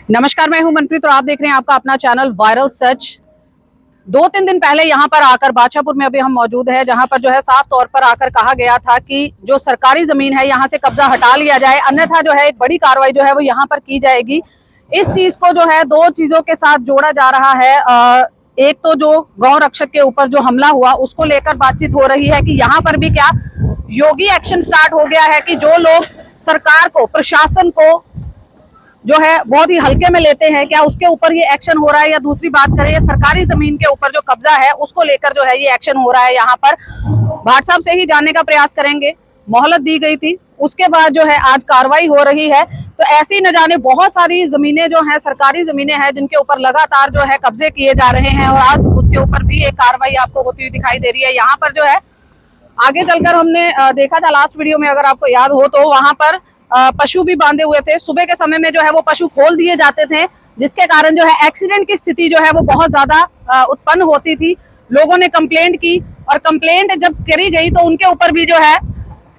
नमस्कार, मैं हूं मनप्रीत और आप देख रहे हैं आपका अपना चैनल वायरल सच। 2-3 दिन पहले यहाँ पर आकर बादशाहपुर में अभी हम मौजूद हैं, जहाँ पर जो है साफ तौर पर आकर कहा गया था कि जो सरकारी जमीन है यहाँ से कब्जा हटा लिया जाए, अन्यथा जो है एक बड़ी कार्रवाई जो है वो यहाँ पर की जाएगी। इस चीज को जो है दो चीजों के साथ जोड़ा जा रहा है। एक तो जो गौ रक्षक के ऊपर जो हमला हुआ उसको लेकर बातचीत हो रही है कि यहाँ पर भी क्या योगी एक्शन स्टार्ट हो गया है कि जो लोग सरकार को, प्रशासन को जो है बहुत ही हल्के में लेते हैं, क्या उसके ऊपर ये एक्शन हो रहा है। या दूसरी बात करें, सरकारी जमीन के ऊपर जो कब्जा है उसको लेकर जो है ये एक्शन हो रहा है। यहाँ पर भाट साहब से ही जानने का प्रयास करेंगे। मोहलत दी गई थी, उसके बाद जो है आज कार्रवाई हो रही है। तो ऐसी न जाने बहुत सारी जमीनें जो है सरकारी जमीनें हैं जिनके ऊपर लगातार जो है कब्जे किए जा रहे हैं और आज उसके ऊपर भी एक कार्रवाई आपको होती हुई दिखाई दे रही है। यहाँ पर जो है आगे चलकर हमने देखा था लास्ट वीडियो में, अगर आपको याद हो तो वहां पर पशु भी बांधे हुए थे। सुबह के समय में जो है वो पशु खोल दिए जाते थे, जिसके कारण जो है एक्सीडेंट की स्थिति जो है वो बहुत ज्यादा उत्पन्न होती थी। लोगों ने कंप्लेंट की और कंप्लेंट जब करी गई तो उनके ऊपर भी जो है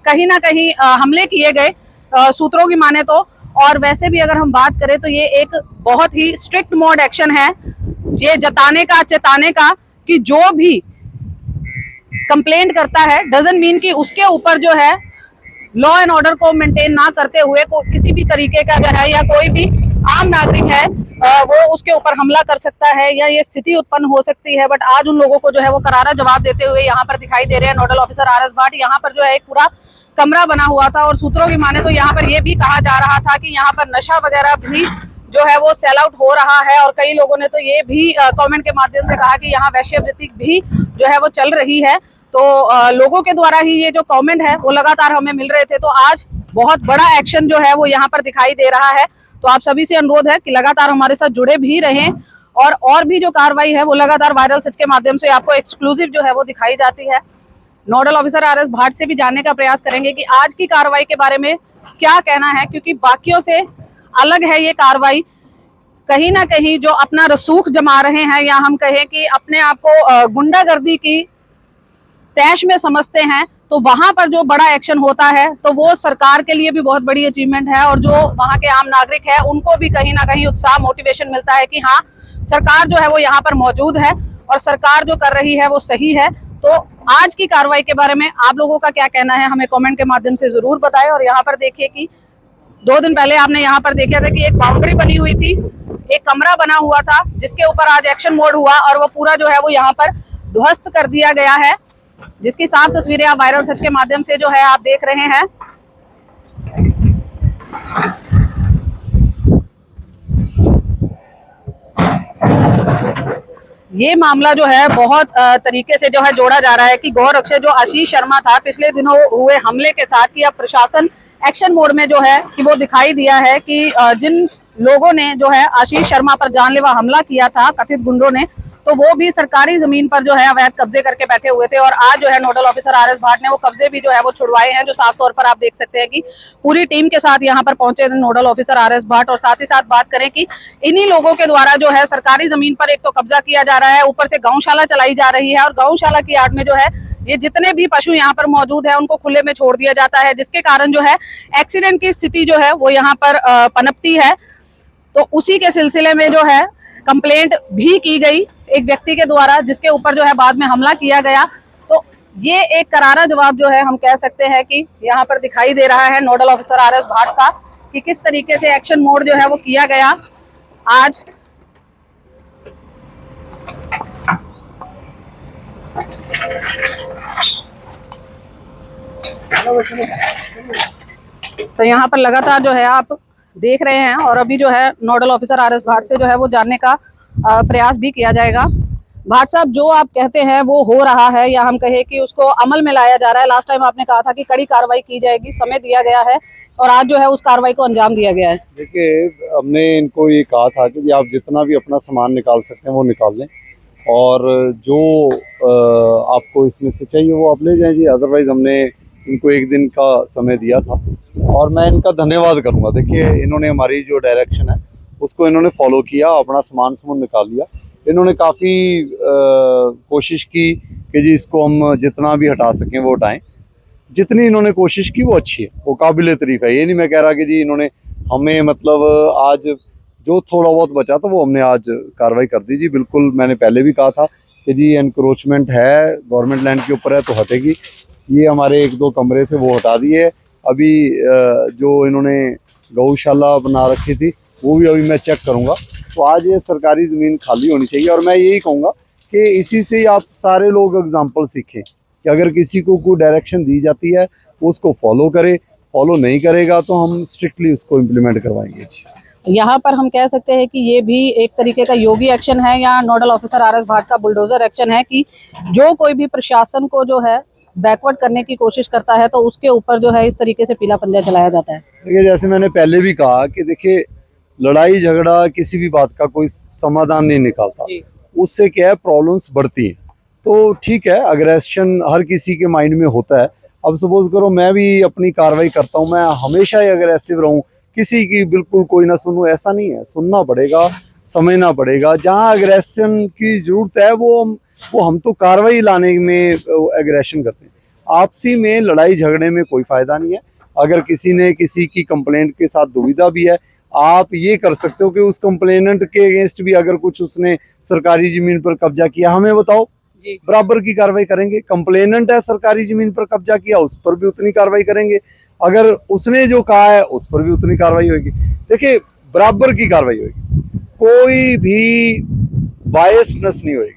कहीं ना कहीं हमले किए गए, सूत्रों की माने तो। और वैसे भी अगर हम बात करें तो ये एक बहुत ही स्ट्रिक्ट मोड एक्शन है, ये जताने का, चेताने का कि जो भी कंप्लेंट करता है डजंट मीन कि उसके ऊपर जो है लॉ एंड ऑर्डर को मेंटेन ना करते हुए किसी भी तरीके का जो है या कोई भी आम नागरिक है वो उसके ऊपर हमला कर सकता है या ये स्थिति उत्पन्न हो सकती है। बट आज उन लोगों को जो है वो करारा जवाब देते हुए यहाँ पर दिखाई दे रहे हैं नोडल ऑफिसर आर एस भाट। यहाँ पर जो है एक पूरा कमरा बना हुआ था और सूत्रों की माने तो यहाँ पर ये भी कहा जा रहा था कि यहाँ पर नशा वगैरह भी जो है वो सेल आउट हो रहा है। और कई लोगों ने तो ये भी कमेंट के माध्यम से कहा कि यहाँ वैश्यवृत्ति भी जो है वो चल रही है। तो लोगों के द्वारा ही ये जो कमेंट है वो लगातार हमें मिल रहे थे। तो आज बहुत बड़ा एक्शन जो है वो यहाँ पर दिखाई दे रहा है। तो आप सभी से अनुरोध है कि लगातार हमारे साथ जुड़े भी रहें और भी जो कार्रवाई है वो लगातार वायरल सच के माध्यम से आपको एक्सक्लूसिव जो है वो दिखाई जाती है। नोडल ऑफिसर आर एस भाट से भी जानने का प्रयास करेंगे कि आज की कार्रवाई के बारे में क्या कहना है, क्योंकि बाकियों से अलग है ये कार्रवाई। कहीं ना कहीं जो अपना रसूख जमा रहे हैं या हम कहें कि अपने आप को गुंडागर्दी की तैश में समझते हैं, तो वहां पर जो बड़ा एक्शन होता है तो वो सरकार के लिए भी बहुत बड़ी अचीवमेंट है और जो वहां के आम नागरिक है उनको भी कहीं ना कहीं उत्साह, मोटिवेशन मिलता है कि हाँ, सरकार जो है वो यहाँ पर मौजूद है और सरकार जो कर रही है वो सही है। तो आज की कार्रवाई के बारे में आप लोगों का क्या कहना है, हमें कमेंट के माध्यम से जरूर बताएं। और यहाँ पर देखिए कि 2 दिन पहले आपने यहाँ पर देखा था कि एक बाउंड्री बनी हुई थी, एक कमरा बना हुआ था जिसके ऊपर आज एक्शन मोड हुआ और वो पूरा जो है वो यहाँ पर ध्वस्त कर दिया गया है, जिसकी साफ तस्वीरें आप वायरल सच के माध्यम से जो है आप देख रहे हैं। ये मामला जो है बहुत तरीके से जो है जोड़ा जा रहा है कि गौ रक्षक जो आशीष शर्मा था पिछले दिनों हुए हमले के साथ, कि अब प्रशासन एक्शन मोड में जो है कि वो दिखाई दिया है कि जिन लोगों ने जो है आशीष शर्मा पर जानलेवा हमला किया था, कथित गुंडों ने, तो वो भी सरकारी जमीन पर जो है अवैध कब्जे करके बैठे हुए थे। और आज जो है नोडल ऑफिसर आर एस भाट ने वो कब्जे भी जो है वो छुड़वाए हैं, जो साफ तौर पर आप देख सकते हैं कि पूरी टीम के साथ यहाँ पर पहुंचे थे नोडल ऑफिसर आर एस भाट। और साथ ही साथ बात करें कि इन्हीं लोगों के द्वारा जो है सरकारी जमीन पर एक तो कब्जा किया जा रहा है, ऊपर से गौशाला चलाई जा रही है और गौशाला की आड़ में जो है ये जितने भी पशु यहाँ पर मौजूद है उनको खुले में छोड़ दिया जाता है, जिसके कारण जो है एक्सीडेंट की स्थिति जो है वो यहाँ पर पनपती है। तो उसी के सिलसिले में जो है कंप्लेंट भी की गई एक व्यक्ति के द्वारा, जिसके ऊपर जो है बाद में हमला किया गया। तो ये एक करारा जवाब जो है हम कह सकते हैं कि यहाँ पर दिखाई दे रहा है नोडल ऑफिसर आर एस भाट का, कि किस तरीके से एक्शन मोड जो है वो किया गया आज। तो यहाँ पर लगातार जो है आप देख रहे हैं और अभी जो है नोडल ऑफिसर आर एस भाट से जो है वो जानने का प्रयास भी किया जाएगा। भाट साहब, जो आप कहते हैं वो हो रहा है या हम कहें कि उसको अमल में लाया जा रहा है, लास्ट टाइम आपने कहा था कि कड़ी कार्रवाई की जाएगी, समय दिया गया है और आज जो है उस कार्रवाई को अंजाम दिया गया है। देखिए, हमने इनको ये कहा था कि आप जितना भी अपना सामान निकाल सकते हैं वो निकाल लें और जो आपको इसमें से चाहिए वो आप ले जाएं जी। अदरवाइज़ हमने इनको 1 दिन का समय दिया था और मैं इनका धन्यवाद करूंगा। देखिए, इन्होंने हमारी जो डायरेक्शन है उसको इन्होंने फॉलो किया, अपना सामान निकाल लिया। इन्होंने काफ़ी कोशिश की कि जी इसको हम जितना भी हटा सकें वो हटाएं। जितनी इन्होंने कोशिश की वो अच्छी है, वो काबिल तारीफ है। ये नहीं मैं कह रहा कि जी इन्होंने हमें मतलब आज जो थोड़ा बहुत बचा था वो हमने आज कार्रवाई कर दी जी। बिल्कुल, मैंने पहले भी कहा था कि जी एनक्रोचमेंट है, गवर्नमेंट लैंड के ऊपर है तो हटेगी। ये हमारे 1-2 कमरे थे वो हटा दिए। अभी जो इन्होंने गौशाला बना रखी थी वो भी अभी मैं चेक करूँगा। तो आज ये सरकारी ज़मीन खाली होनी चाहिए और मैं यही कहूँगा कि इसी से ही आप सारे लोग एग्जाम्पल सीखें कि अगर किसी को कोई डायरेक्शन दी जाती है वो उसको फॉलो करे। फॉलो नहीं करेगा तो हम स्ट्रिक्टली उसको इम्प्लीमेंट करवाएंगे। यहाँ पर हम कह सकते हैं कि ये भी एक तरीके का योगी एक्शन है या नोडल ऑफिसर आर एस भाट का बुलडोजर एक्शन है कि जो कोई भी प्रशासन को जो है बैकवर्ड करने की कोशिश करता है तो उसके ऊपर जो है इस तरीके से पीला पंजा चलाया जाता है। देखिए, जैसे मैंने पहले भी कहा कि देखिए लड़ाई झगड़ा किसी भी बात का कोई समाधान नहीं निकालता, उससे क्या है प्रॉब्लम्स बढ़ती हैं। तो ठीक है, अग्रेशन हर किसी के माइंड में होता है। अब सपोज करो मैं भी अपनी कार्रवाई करता हूँ, मैं हमेशा ही अग्रेसिव रहूँ, किसी की बिल्कुल कोई ना सुनूं, ऐसा नहीं है। सुनना पड़ेगा, समझना पड़ेगा। जहाँ अग्रेशन की जरूरत है वो हम तो कार्रवाई लाने में एग्रेशन करते हैं। आपसी में लड़ाई झगड़े में कोई फायदा नहीं है। अगर किसी ने किसी की कंप्लेंट के साथ दुविधा भी है, आप ये कर सकते हो कि उस कंप्लेनेंट के अगेंस्ट भी अगर कुछ उसने सरकारी जमीन पर कब्जा किया हमें बताओ, बराबर की कार्रवाई करेंगे। कंप्लेनेंट है सरकारी जमीन पर कब्जा किया उस पर भी उतनी कार्रवाई करेंगे। अगर उसने जो कहा है उस पर भी उतनी कार्रवाई होगी। देखिए, बराबर की कार्रवाई होगी, कोई भी बायसनेस नहीं होगी,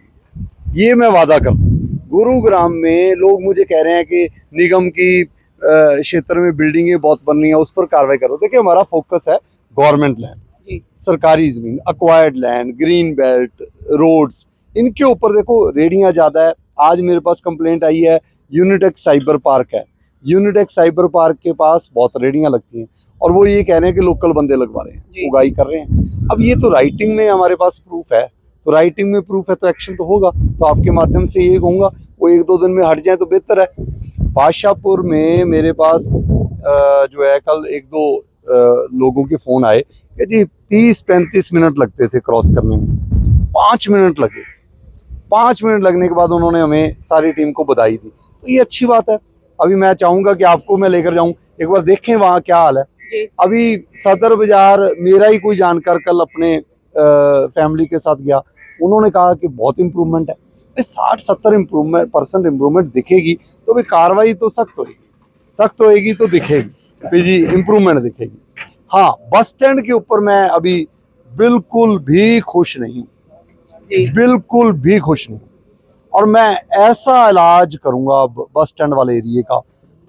ये मैं वादा करता हूँ। गुरुग्राम में लोग मुझे कह रहे हैं कि निगम की क्षेत्र में बिल्डिंगें बहुत बन रही हैं, उस पर कार्रवाई करो। देखिए, हमारा फोकस है गवर्नमेंट लैंड, सरकारी जमीन, acquired land, green belt, roads, इनके ऊपर देखो रेडियां ज़्यादा है। आज मेरे पास कंप्लेंट आई है, यूनिटेक्स साइबर पार्क है, यूनिटेक्स साइबर पार्क के पास बहुत रेडियां लगती हैं और वो ये कह रहे हैं कि लोकल बंदे लगवा रहे हैं, उगाई कर रहे हैं। अब ये तो राइटिंग में हमारे पास प्रूफ है, तो राइटिंग में प्रूफ है तो एक्शन तो होगा। तो आपके माध्यम से ये कहूँगा वो 1-2 दिन में हट जाए तो बेहतर है। बादशाहपुर में मेरे पास जो है कल 1-2 लोगों के फ़ोन आए कि जी 30-35 मिनट लगते थे क्रॉस करने में, 5 मिनट लगे। 5 मिनट लगने के बाद उन्होंने हमें सारी टीम को बधाई दी, तो ये अच्छी बात है। अभी मैं चाहूँगा कि आपको मैं लेकर जाऊँ, एक बार देखें वहाँ क्या हाल है। अभी सदर बाजार मेरा ही कोई जानकार कल अपने फैमिली के साथ गया, उन्होंने कहा कि बहुत इम्प्रूवमेंट है। 60-70% इम्प्रूवमेंट दिखेगी तो भी कार्रवाई तो सख्त होएगी तो दिखेगी फिर जी, इम्प्रूवमेंट दिखेगी। हाँ, बस स्टैंड के ऊपर मैं अभी बिल्कुल भी खुश नहीं हूँ, बिल्कुल भी खुश नहीं। और मैं ऐसा इलाज करूंगा बस स्टैंड वाले एरिया का,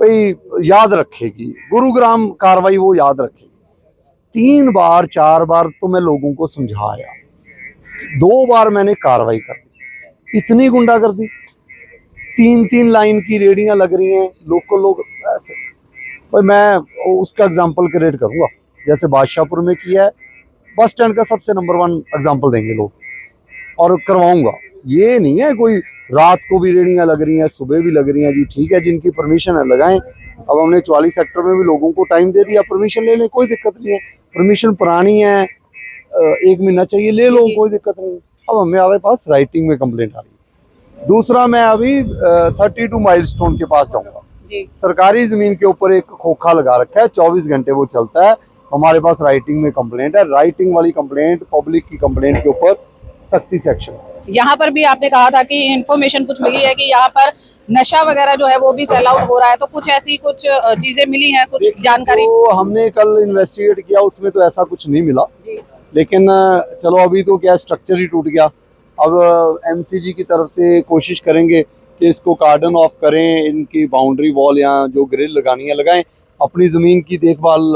भाई याद रखेगी गुरुग्राम कार्रवाई, वो याद रखेगी। 3 बार 4 बार तो मैं लोगों को समझाया, 2 बार मैंने कार्रवाई कर दी। इतनी गुंडागर्दी, 3-3 लाइन की रेडियां लग रही हैं, लोकल लोग ऐसे। भाई मैं उसका एग्जाम्पल क्रिएट करूंगा जैसे बादशाहपुर में किया है, बस स्टैंड का सबसे नंबर 1 एग्जाम्पल देंगे लोग और करवाऊंगा। ये नहीं है कोई रात को भी रेडियां लग रही हैं, सुबह भी लग रही हैं जी, ठीक है, जिनकी परमिशन है लगाएं। अब हमने 44 सेक्टर में भी लोगों को टाइम दे दिया, परमिशन ले लें, कोई दिक्कत नहीं है। परमिशन पुरानी है, 1 महीना चाहिए, ले लो, कोई दिक्कत नहीं। अब हमारे पास राइटिंग में कंप्लेंट आ रही है। दूसरा, मैं अभी 32 माइलस्टोन के पास जाऊंगा। सरकारी जमीन के ऊपर एक खोखा लगा रखा है, 24 घंटे वो चलता है। हमारे पास राइटिंग में कंप्लेंट है, राइटिंग वाली कंप्लेंट, पब्लिक की कंप्लेंट के ऊपर सख्ती से एक्शन। यहाँ पर भी आपने कहा था कि इन्फॉर्मेशन कुछ मिली है कि यहाँ पर नशा वगैरह जो है वो भी सेल आउट हो रहा है, तो कुछ ऐसी कुछ चीजें मिली हैं, कुछ जानकारी? तो हमने कल इन्वेस्टिगेट किया, उसमें तो ऐसा कुछ नहीं मिला, लेकिन चलो अभी तो क्या स्ट्रक्चर ही टूट गया। अब एमसीजी की तरफ से कोशिश करेंगे कि इसको कार्डन ऑफ करें, इनकी बाउंड्री वॉल या जो ग्रिल लगानी है लगाएं। अपनी ज़मीन की देखभाल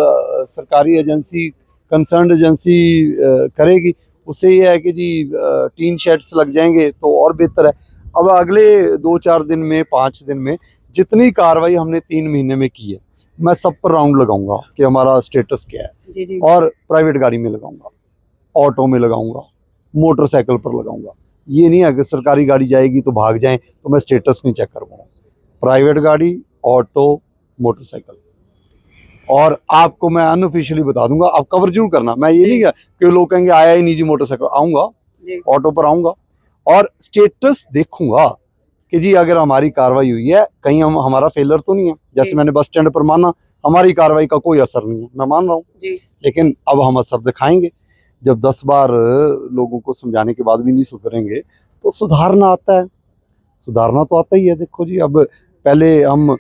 सरकारी एजेंसी, कंसर्न एजेंसी करेगी। उससे ये है कि जी टीन शेड्स लग जाएंगे तो और बेहतर है। अब अगले 2-4 दिन में, 5 दिन में जितनी कार्रवाई हमने 3 महीने में की है, मैं सब पर राउंड लगाऊंगा कि हमारा स्टेटस क्या है। जी। और प्राइवेट गाड़ी में लगाऊंगा, ऑटो में लगाऊंगा, मोटरसाइकिल पर लगाऊंगा। ये नहीं है कि सरकारी गाड़ी जाएगी तो भाग जाएं तो मैं स्टेटस नहीं चेक करवाऊंगा। प्राइवेट गाड़ी, ऑटो, मोटरसाइकिल। और आपको मैं अनऑफिशियली बता दूंगा, आप कवर जरूर करना। मैं ये नहीं कहा कि लोग कहेंगे आया ही नहीं जी मोटरसाइकिल, आऊंगा, ऑटो पर आऊंगा और स्टेटस देखूंगा कि जी अगर हमारी कार्रवाई हुई है, कहीं हमारा फेलर तो नहीं है। जैसे मैंने बस स्टैंड पर माना, हमारी कार्रवाई का कोई असर नहीं है, मैं मान रहा हूँ, लेकिन अब हम असर दिखाएंगे। जब 10 बार लोगों को समझाने के बाद भी नहीं सुधरेंगे तो सुधारना आता है, सुधारना तो आता ही है। देखो जी, अब पहले हम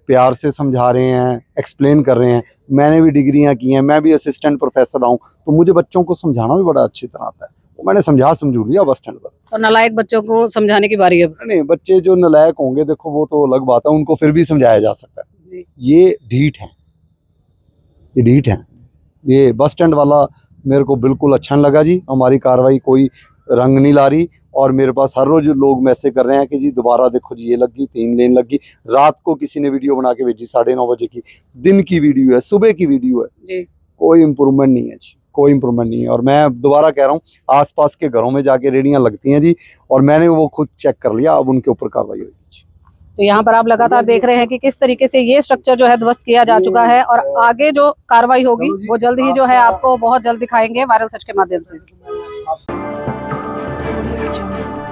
प्यार से समझा रहे हैं, एक्सप्लेन कर रहे हैं। मैंने भी डिग्रियां की हैं, मैं भी असिस्टेंट प्रोफेसर रहा हूँ, तो मुझे बच्चों को समझाना भी बड़ा अच्छी तरह आता है। वो मैंने समझू लिया बस स्टैंड पर। और नालायक बच्चों को समझाने की बारी है अब। नहीं, बच्चे जो नालायक होंगे देखो वो तो अलग बात है, उनको फिर भी समझाया जा सकता है। जी। ये ढीठ है, ये ढीठ है। ये बस स्टैंड वाला मेरे को बिल्कुल अच्छा नहीं लगा जी। हमारी कार्रवाई कोई रंग नहीं ला रही, और मेरे पास हर रोज लोग मैसेज कर रहे हैं कि जी दोबारा देखो जी, ये लगी 3 लेन लगी। रात को किसी ने वीडियो बना के भेजी 9:30 बजे की, दिन की वीडियो है, सुबह की वीडियो है। जी। कोई इम्प्रूवमेंट नहीं है जी, कोई इम्प्रूवमेंट नहीं है। और मैं दोबारा कह रहा हूँ, आसपास के घरों में जाके रेडियां लगती हैं जी, और मैंने वो खुद चेक कर लिया, अब उनके ऊपर कार्रवाई होगी जी। तो यहाँ पर आप लगातार देख रहे हैं कि किस तरीके से ये स्ट्रक्चर जो है ध्वस्त किया जा चुका है, और आगे जो कार्रवाई होगी वो जल्द ही जो है आपको बहुत जल्द दिखाएंगे वायरल सच के माध्यम से। Audio Jungle.